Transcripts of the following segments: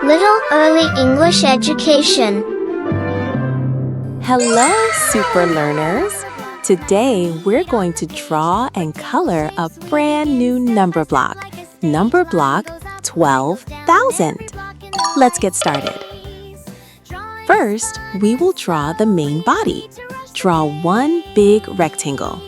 Little Early English Education. Hello, super learners! Today, we're going to draw and color a brand new number block, number block 12,000. Let's get started. First, we will draw the main body. Draw one big rectangle.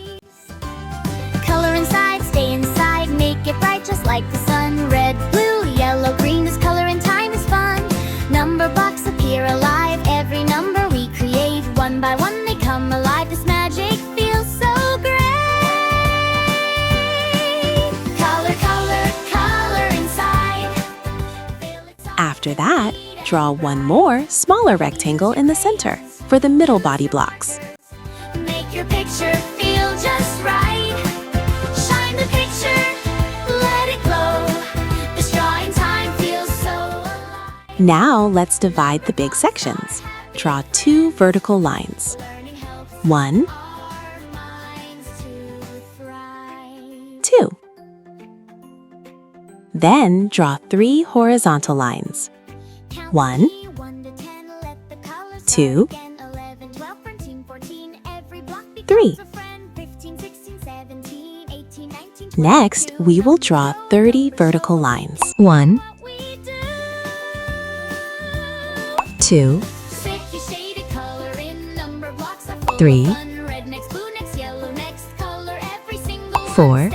Color inside, stay inside, make it bright just like the sun. Red, blue, yellow, green, this color in time is fun. Number blocks appear alive, every number we create. One by one they come alive, this magic feels so great. Color, color, color inside. After that, draw one more, smaller rectangle in the center for the middle body blocks. Make your picture feel just right. Shine the picture, let it glow. This drawing time feels so alive. Now, let's divide the big sections. Draw two vertical lines. One, two. Then draw three horizontal lines. 1, 2, 3. Next, we will draw 30 vertical lines. 1, 2, 3, 4,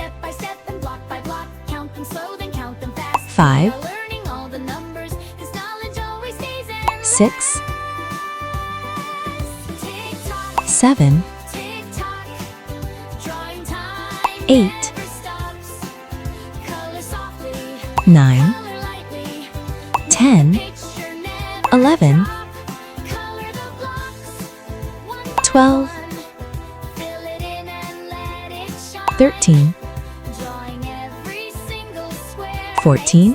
5, 6, 7, 8, 9, 10, 11, 12, 13, 14,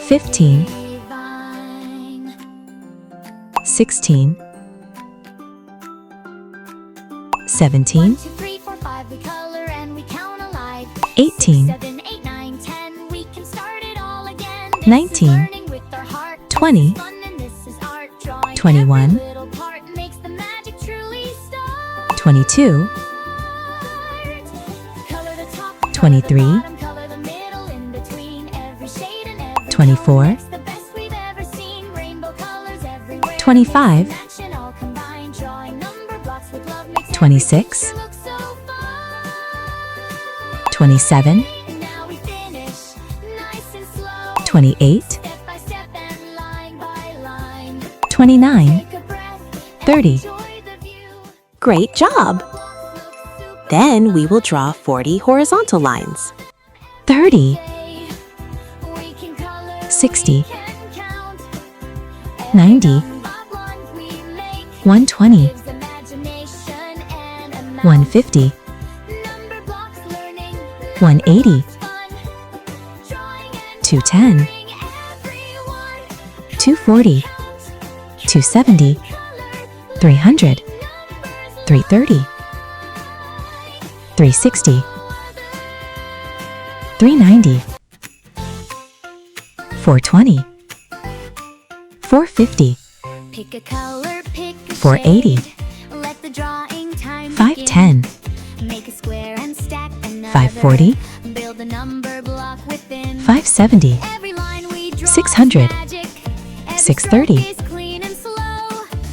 15, 16, 17, 18, 19, 20, 21, 22, 23, 24, 25, 26, 27, 28, 29, 30. Great job! Then we will draw 40 horizontal lines. 30, 60, 90, 120, 150, 180, 210, 240, 270, 300, 330, 360, 390, 420, 450, Pick a color, pick a 480, shade. Let the drawing time 510, begin. Make a square and stack another. 540, Build a number block within. 570, Every line we draw 600, is magic. Every 630, stroke is clean and slow.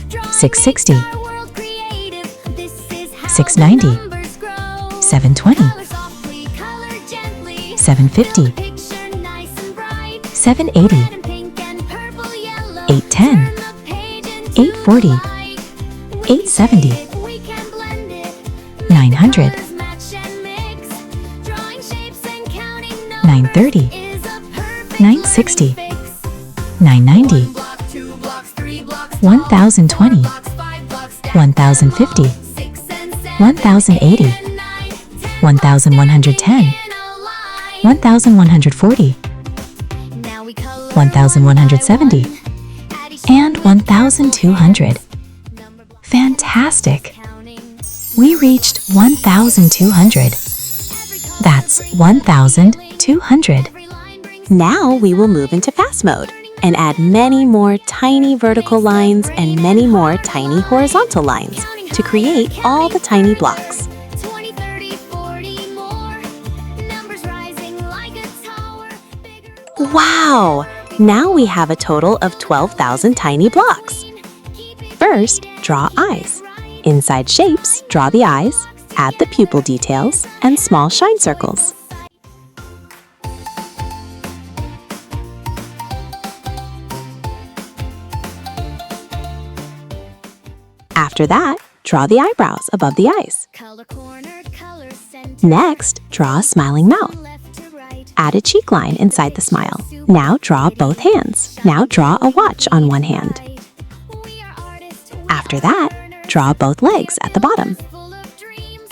Drawing 660, makes our world creative. This is how 690, the numbers grow. 720, Color softly, color gently. 750, Build a picture nice and bright. 780, Red and pink and purple, yellow. 810, Turn the page into 840, light. We 870, say it, we can blend it. 900, Colors match and mix. Drawing shapes and counting numbers 930, is a perfect 960, learning fix. 990, 1 block, 2 blocks, 3 blocks, 1020, 5 blocks, stack 1050, 6 and 7, 1080, 8 and 9, 10 1110, in a line. 1140, Now we color 1170, one by one. Add each and one with 1200. number blocks Fantastic! counting. We reached 1,200. That's 1,200. Every line brings Now we will move into fast mode and add many more tiny vertical lines and many more tiny horizontal lines to create all the tiny blocks. 20, 30, 40 more. Numbers rising like a tower. Bigger. Wow! Now we have a total of 12,000 tiny blocks. First, draw eyes. Inside shapes, draw the eyes, add the pupil details, and small shine circles. After that, draw the eyebrows above the eyes. Color corner, color center. Next, draw a smiling mouth. Left to right. Add a cheek line inside the smile. Now draw both hands. Now draw a watch on one hand. We are artists. After that, draw both legs at the bottom. Full of dreams.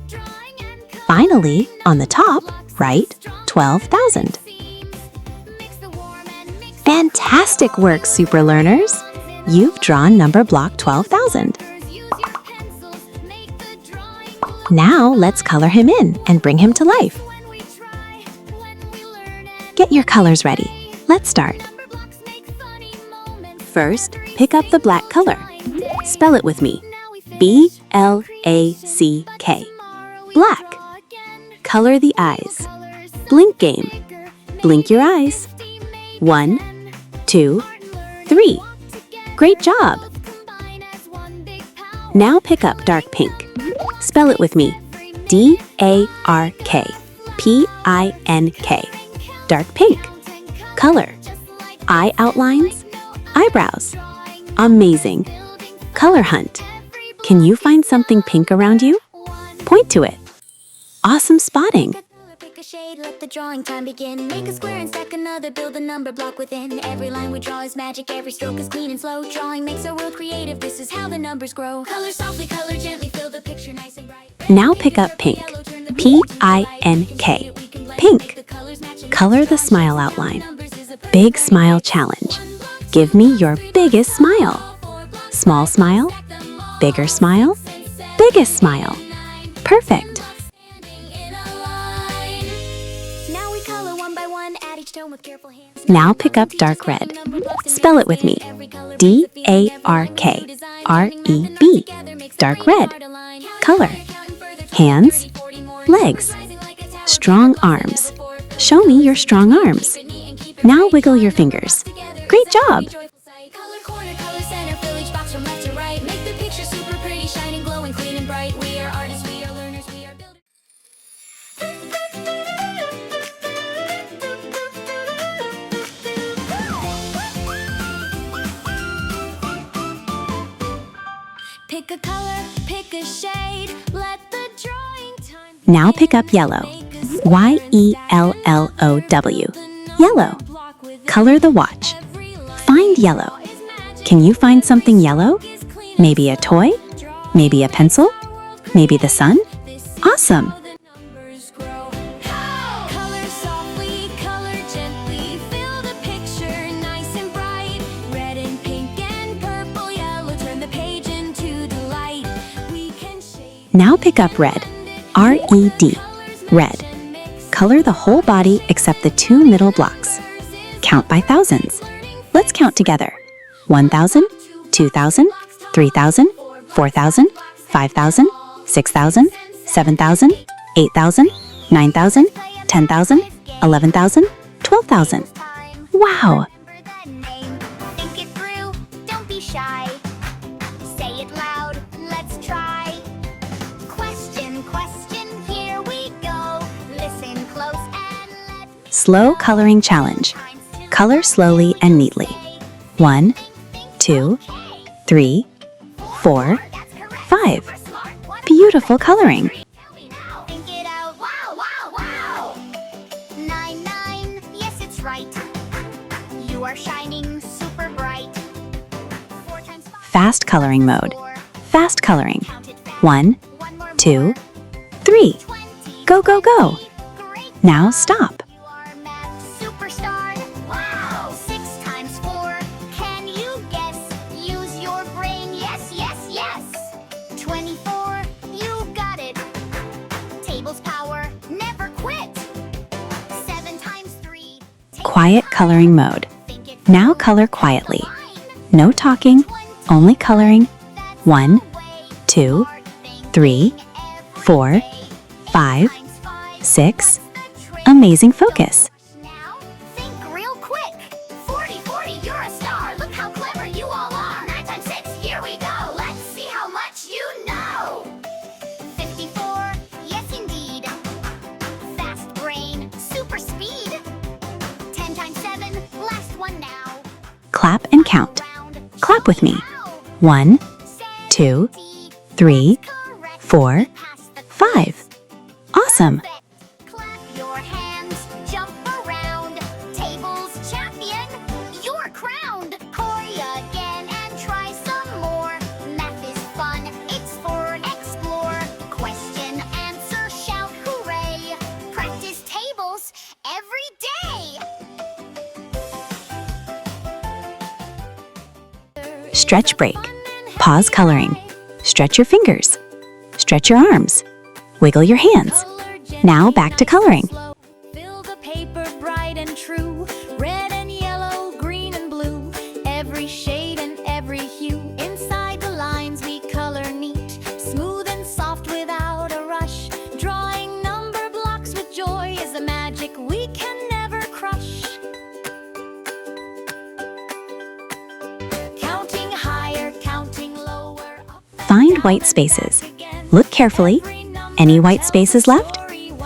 Drawing and color. Finally, on the top, write 12,000. Mix the warm and mix the Fantastic work, super learners! You've drawn number block 12,000. colors. Use your pencils. Make the drawing look. Now let's color him in and bring him to life. When we try, when we learn and Get your colors ready. Let's start. Numberblocks make funny moments. First, pick up the black color. Spell it with me. Now we finish. B-L-A-C-K. Tomorrow we Black. draw again. Color the eyes. Colors Blink game. bigger. Blink your eyes. 1, 2, 3. Great job! Combine as one big power. Now pick up dark pink. Spell it with me. D-A-R-K. P-I-N-K. Dark pink. Color. Eye outlines. Eyebrows. Amazing. Color hunt. Can you find something pink around you? Point to it. Awesome spotting. Pick a shade, let the drawing time begin. Make a square and stack another, build a number block within. Every line we draw is magic, every stroke is clean and slow. Drawing makes our world creative, this is how the numbers grow. Color softly, color gently, fill the picture nice and bright. Now pick up pink. P-I-N-K. Pink. Color the smile outline. Big smile challenge. Give me your biggest smile. Small smile. Bigger smile. Biggest smile. Perfect. Now we color one by one, add each tone with careful hands. Now pick up dark red. Spell it with me. D-A-R-K-R-E-B. Dark red. Color. Hands. Legs. Strong arms. Show me your strong arms. Now wiggle your fingers. Great job! Color corner, color center, fill each box from left to right. Make the picture super pretty, shining, glowing, clean and bright. We are artists, we are learners, we are builders. Pick a color, pick a shade, let the drawing time. Now pick up yellow. Y-E-L-L-O-W. Yellow. Color the watch. Find yellow. Can you find something yellow? Maybe a toy? Maybe a pencil? Maybe the sun? Awesome! Color softly, color gently, fill the picture nice and bright. Red and pink and purple, yellow, turn the page into delight. We can shade. Now pick up red. R-E-D. Red. Color the whole body except the two middle blocks. Count by thousands. Let's count together. 1,000, 2,000, 3,000, 4,000, 5,000, 6,000, 7,000, 8,000, 9,000, 10,000, 11,000, 12,000. Wow! Remember that name. Think it through, don't be shy. Say it loud, let's try. Question, question, here we go. Listen close and let's Slow coloring challenge. Color slowly and neatly. 1, 2, 3, 4, 5. Beautiful coloring. think it out. Wow, wow, wow. 9, 9, yes, it's right. You are shining super bright. 4 times 5. Fast coloring mode. 4. Fast coloring. Count it fast. 1, 1 more 2, more. 3. 20. Go, go, go. Great. Now stop. You are math superstar. Wow. 6 times 4. Can you guess? Use your brain. Yes, yes, yes. 24. You got it. Table's power. Never quit. 7 times 3. Quiet coloring mode. Now color quietly. No talking, only coloring. 1, 2, 3, 4, 5, 6. Amazing focus. Now, think real quick. 40, 40, you're a star. Look how clever you all are. 9 times 6, here we go. Let's see how much you know. 54, yes indeed. Fast brain, super speed. 10 times 7, last one now. Clap and count. Clap with me. 1, 2, 3, 4, 5. Awesome. Clap your hands, jump around. Tables champion, you're crowned. Corey again and try some more. Math is fun, it's for explore. Question, answer, shout hooray. Practice tables every day. Stretch break. Pause coloring. Stretch your fingers. Stretch your arms. Wiggle your hands. Now back to coloring. Fill the paper bright and true. Red and yellow, green and blue. Every shade and every hue. Inside the lines we color neat. Smooth and soft without a rush. Drawing number blocks with joy is a magic we can never crush. Counting higher, counting lower. Find white spaces. Look carefully. Any white spaces left?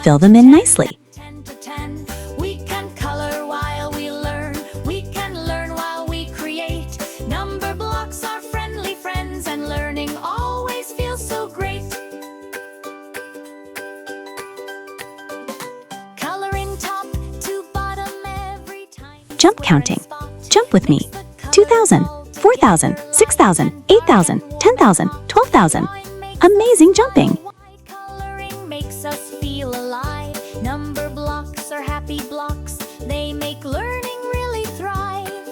Fill them in nicely. 10 to 10. We can color while we learn. We can learn while we create. Number blocks are friendly friends, and learning always feels so great. Coloring top to bottom every time. Jump counting. Jump with me. 2,000, 4,000, 6,000, 8,000, 10,000, 12,000. Amazing jumping. White coloring makes us feel alive. Number blocks are happy blocks. They make learning really thrive.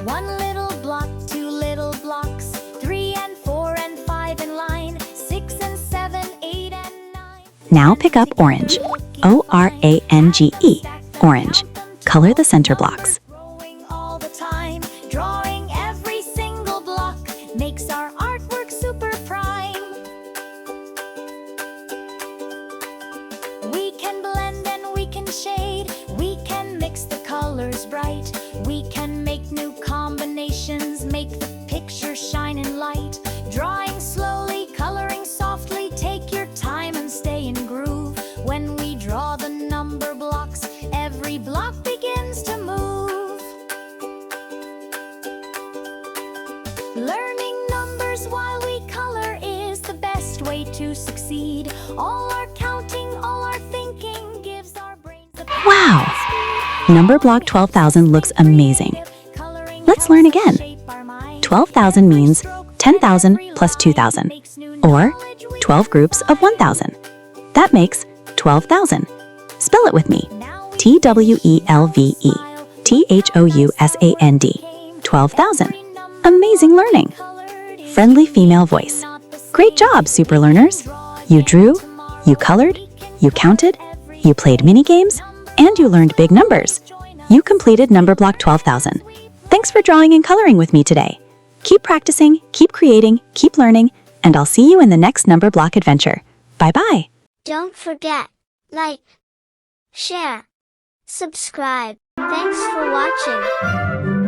1 little block, 2 little blocks, 3 and 4 and 5 in line, 6 and 7, 8 and 9. Now pick up orange. O-R-A-N-G-E. Orange. Color the center blocks. Growing all the time, drawing every single block makes our artwork super prime. We can blend and we can shade. We can mix the colors bright. We can make new combinations, make the picture shine in light. Drawing slowly, coloring softly. Take your time and stay in groove. When we draw the number blocks, every block begins to move. Learning numbers while we color is the best way to succeed. All our counting, all our thinking gives our brains the Wow! Number block 12,000 looks amazing. Let's learn again. 12,000 means 10,000 plus 2,000, or 12 groups of 1,000. That makes 12,000. Spell it with me. T-W-E-L-V-E. T-H-O-U-S-A-N-D. 12,000. Amazing learning. Friendly female voice. Great job, super learners. You drew, you colored, you counted, you played mini games, and you learned big numbers. You completed number block 12,000. Thanks for drawing and coloring with me today. Keep practicing, keep creating, keep learning, and I'll see you in the next number block adventure. Bye-bye. Don't forget, like, share, subscribe. Thanks for watching.